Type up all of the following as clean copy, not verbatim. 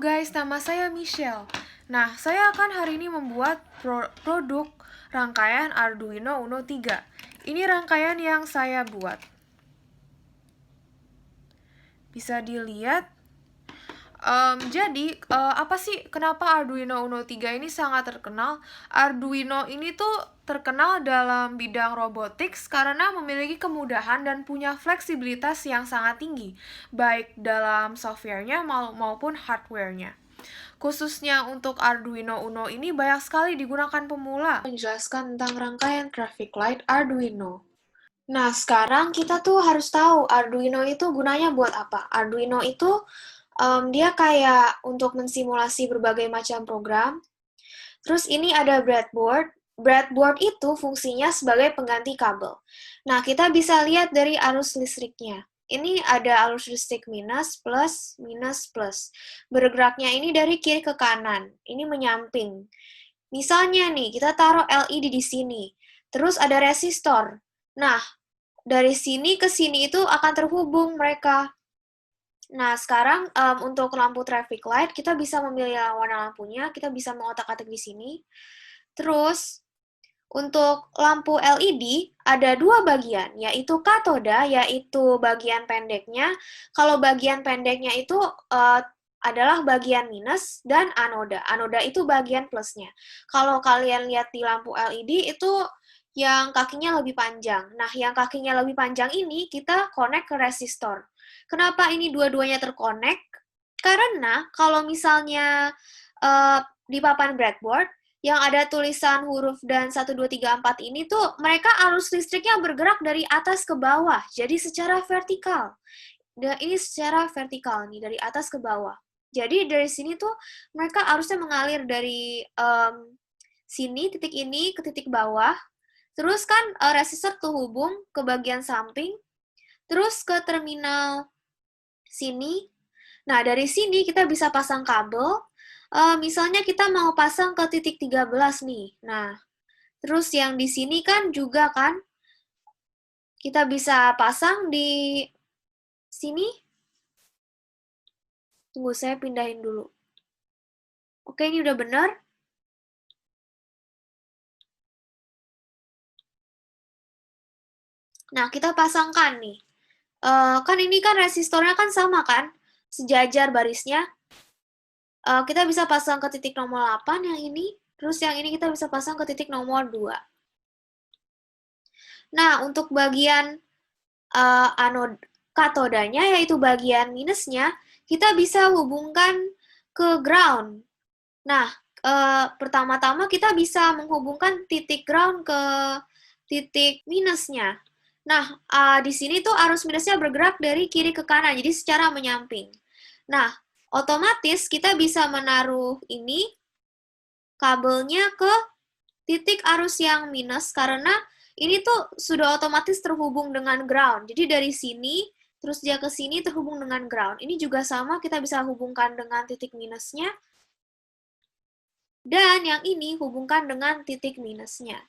guys, nama saya Michelle. Nah, saya akan hari ini membuat produk rangkaian Arduino Uno 3. Ini rangkaian yang saya buat. Bisa dilihat. Apa sih kenapa Arduino Uno 3 ini sangat terkenal? Arduino ini tuh terkenal dalam bidang robotics karena memiliki kemudahan dan punya fleksibilitas yang sangat tinggi, baik dalam softwarenya maupun hardwarenya. Khususnya untuk Arduino Uno ini banyak sekali digunakan pemula. Menjelaskan tentang rangkaian graphic light Arduino. Nah, sekarang kita tuh harus tahu Arduino itu gunanya buat apa. Arduino itu dia kayak untuk mensimulasi berbagai macam program. Terus ini ada breadboard. Breadboard itu fungsinya sebagai pengganti kabel. Nah, kita bisa lihat dari arus listriknya. Ini ada arus listrik minus, plus, minus, plus. Bergeraknya ini dari kiri ke kanan. Ini menyamping. Misalnya nih, kita taruh LED di sini. Terus ada resistor. Nah, dari sini ke sini itu akan terhubung mereka. Nah, sekarang untuk lampu traffic light, kita bisa memilih warna lampunya, kita bisa mengotak-atik di sini. Terus, untuk lampu LED, ada dua bagian, yaitu katoda, yaitu bagian pendeknya. Kalau bagian pendeknya itu adalah bagian minus, dan anoda. Anoda itu bagian plusnya. Kalau kalian lihat di lampu LED, itu yang kakinya lebih panjang. Nah, yang kakinya lebih panjang ini kita connect ke resistor. Kenapa ini dua-duanya terkonek? Karena kalau misalnya di papan breadboard, yang ada tulisan huruf dan 1, 2, 3, 4 ini tuh mereka arus listriknya bergerak dari atas ke bawah, jadi secara vertikal. Dan ini secara vertikal nih, dari atas ke bawah. Jadi dari sini tuh mereka arusnya mengalir dari sini, titik ini, ke titik bawah. Terus kan resistor terhubung ke bagian samping, terus ke terminal sini. Nah, dari sini kita bisa pasang kabel. Misalnya kita mau pasang ke titik 13 nih. Nah, terus yang di sini kan juga kan, kita bisa pasang di sini. Tunggu, saya pindahin dulu. Oke, ini udah benar. Nah, kita pasangkan nih. Kan ini kan resistornya kan sama kan? Sejajar barisnya. Kita bisa pasang ke titik nomor 8 yang ini. Terus yang ini kita bisa pasang ke titik nomor 2. Nah, untuk bagian katodanya, yaitu bagian minusnya, kita bisa hubungkan ke ground. Nah, pertama-tama kita bisa menghubungkan titik ground ke titik minusnya. Nah, di sini tuh arus minusnya bergerak dari kiri ke kanan, jadi secara menyamping. Nah, otomatis kita bisa menaruh ini kabelnya ke titik arus yang minus karena ini tuh sudah otomatis terhubung dengan ground. Jadi dari sini, terus dia ke sini terhubung dengan ground. Ini juga sama, kita bisa hubungkan dengan titik minusnya. Dan yang ini hubungkan dengan titik minusnya.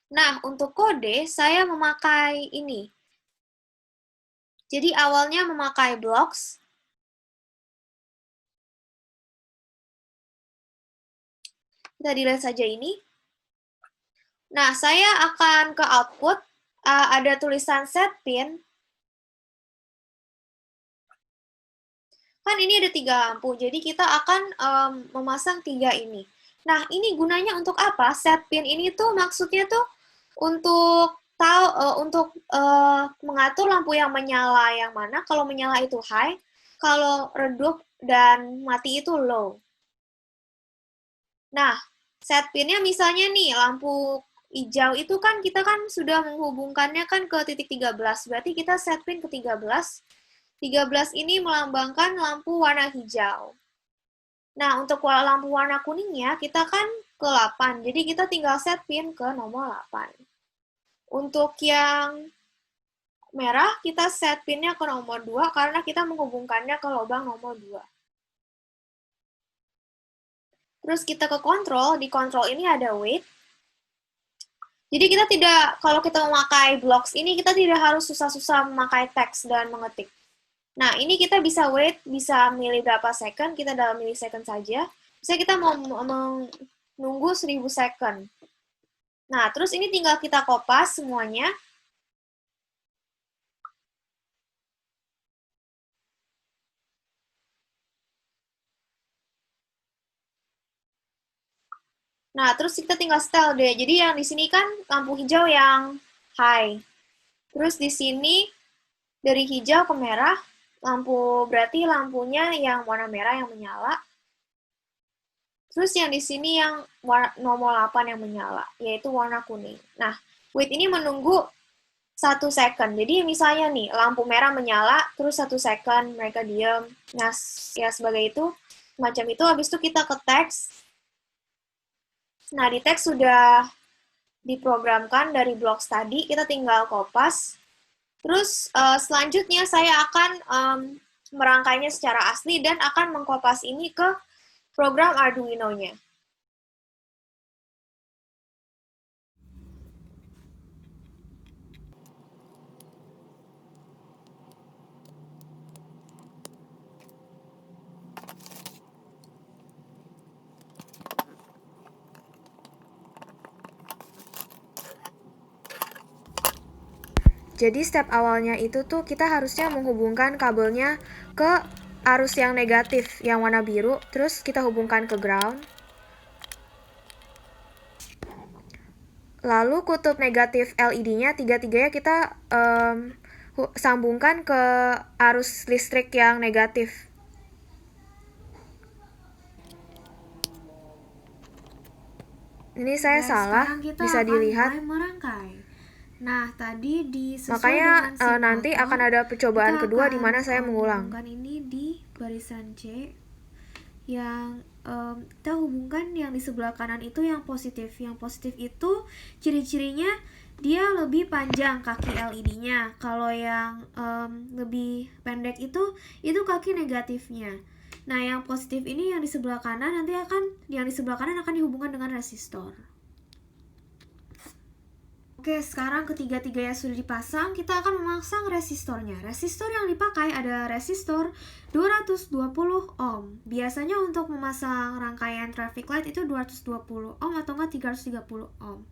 Nah, untuk kode, saya memakai ini. Jadi awalnya memakai blocks. Kita dilihat saja ini. Nah, saya akan ke output. Ada tulisan set pin. Kan ini ada 3 lampu, jadi kita akan memasang 3 ini. Nah, ini gunanya untuk apa? Set pin ini tuh maksudnya tuh untuk mengatur lampu yang menyala yang mana. Kalau menyala itu high, kalau redup dan mati itu low. Nah, set pinnya misalnya nih, lampu hijau itu kan kita kan sudah menghubungkannya kan ke titik 13. Berarti kita set pin ke 13. 13 ini melambangkan lampu warna hijau. Nah, untuk lampu warna kuningnya, kita kan ke 8. Jadi kita tinggal set pin ke nomor 8. Untuk yang merah, kita set pinnya ke nomor 2 karena kita menghubungkannya ke lubang nomor 2. Terus kita ke kontrol, di kontrol ini ada wait. Jadi kita tidak, kalau kita memakai blocks ini, kita tidak harus susah-susah memakai teks dan mengetik. Nah, ini kita bisa wait, bisa milih berapa second, kita dalam millisecond saja. Misalnya kita mau menunggu 1000 second. Nah, terus ini tinggal kita kopas semuanya. Nah, terus kita tinggal setel deh. Jadi yang di sini kan lampu hijau yang high. Terus di sini dari hijau ke merah, berarti lampunya yang warna merah yang menyala. Terus yang di sini yang nomor 8 yang menyala, yaitu warna kuning. Nah, wait ini menunggu 1 second. Jadi misalnya nih, lampu merah menyala, terus 1 second mereka diam. Nah, ya sebagai itu, macam itu. Habis itu kita ke teks. Nah, di teks sudah diprogramkan dari blok tadi, kita tinggal kopas. Terus selanjutnya saya akan merangkainya secara asli dan akan mengkopas ini ke program Arduino-nya. Jadi step awalnya itu tuh kita harusnya menghubungkan kabelnya ke arus yang negatif, yang warna biru, terus kita hubungkan ke ground. Lalu kutub negatif LED-nya tiga-tiganya kita sambungkan ke arus listrik yang negatif. Ini saya salah, bisa dilihat. Nah, tadi makanya nanti akan ada percobaan kedua di mana saya mengulang. Ini di barisan C yang kita hubungkan yang di sebelah kanan itu yang positif. Yang positif itu ciri-cirinya dia lebih panjang kaki LED-nya. Kalau yang lebih pendek itu kaki negatifnya. Nah, yang positif ini yang di sebelah kanan akan dihubungkan dengan resistor. Oke, sekarang ketiga-tiganya sudah dipasang, kita akan memasang resistornya. Resistor yang dipakai ada resistor 220 ohm. Biasanya untuk memasang rangkaian traffic light itu 220 ohm atau enggak 330 ohm.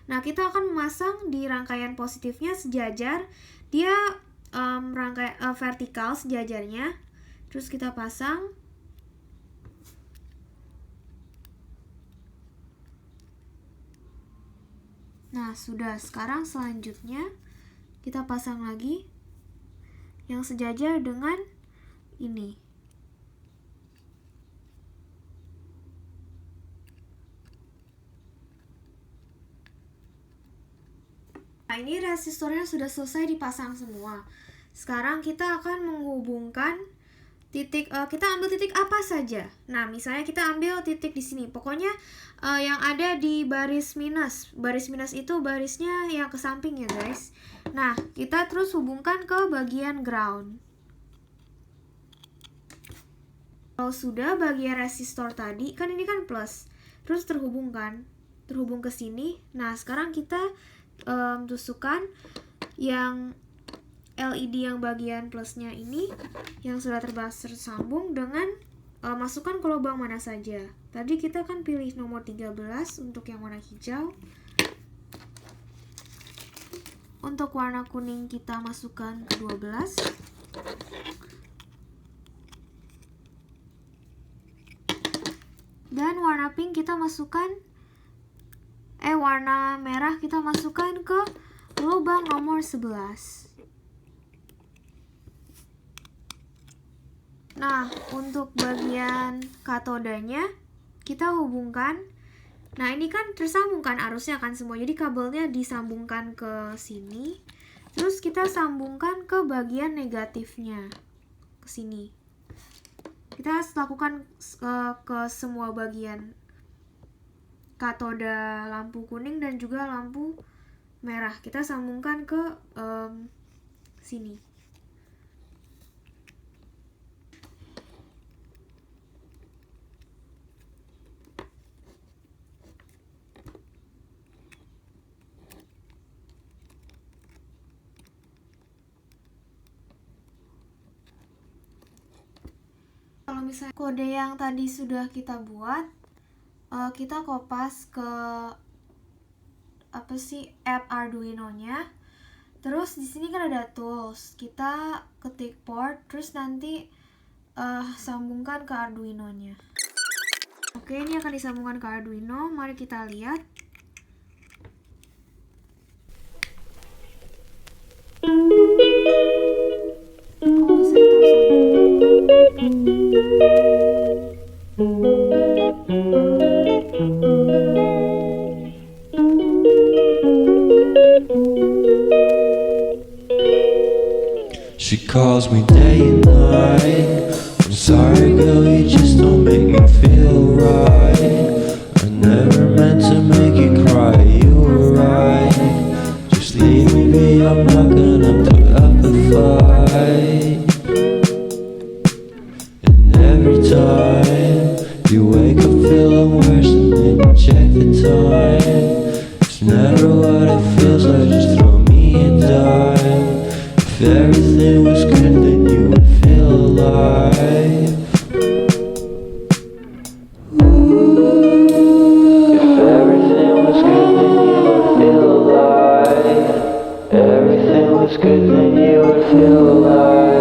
Nah, kita akan memasang di rangkaian positifnya sejajar. Dia vertikal sejajarnya. Terus kita pasang. Nah, sudah. Sekarang selanjutnya kita pasang lagi yang sejajar dengan ini. Nah, ini resistornya sudah selesai dipasang semua. Sekarang kita akan menghubungkan titik, kita ambil titik apa saja. Nah, misalnya kita ambil titik di sini. Pokoknya yang ada di baris minus. Baris minus itu barisnya yang ke samping ya, guys. Nah, kita terus hubungkan ke bagian ground. Kalau sudah bagian resistor tadi, kan ini kan plus. Terus terhubung ke sini. Nah, sekarang kita tusukkan yang LED yang bagian plusnya ini yang sudah tersambung dengan masukkan ke lubang mana saja. Tadi kita kan pilih nomor 13 untuk yang warna hijau. Untuk warna kuning kita masukkan ke 12. Dan warna pink kita masukkan warna merah kita masukkan ke lubang nomor 11. Nah, untuk bagian katodanya kita hubungkan. Nah, ini kan tersambungkan arusnya kan semua. Jadi kabelnya disambungkan ke sini. Terus kita sambungkan ke bagian negatifnya. Ke sini. Kita lakukan ke semua bagian katoda lampu kuning dan juga lampu merah. Kita sambungkan ke sini. misalnya kode yang tadi sudah kita buat, kita kopas ke app Arduino-nya. Terus di sini kan ada tools. Kita ketik port, terus nanti sambungkan ke Arduino-nya. Oke, ini akan disambungkan ke Arduino. Mari kita lihat. Oh, saya tahu She calls me day and night. I'm sorry, girl, you just don't make me feel right. I never meant to make you cry, you were right. Just leave me be, I'm not gonna put up a fight. And every time you wake up feeling worse and then you check the time. It's never what it feels like, just throw me a dime. If everything was good, then you would feel alive. If everything was good, then you would feel alive. Everything was good, then you would feel alive.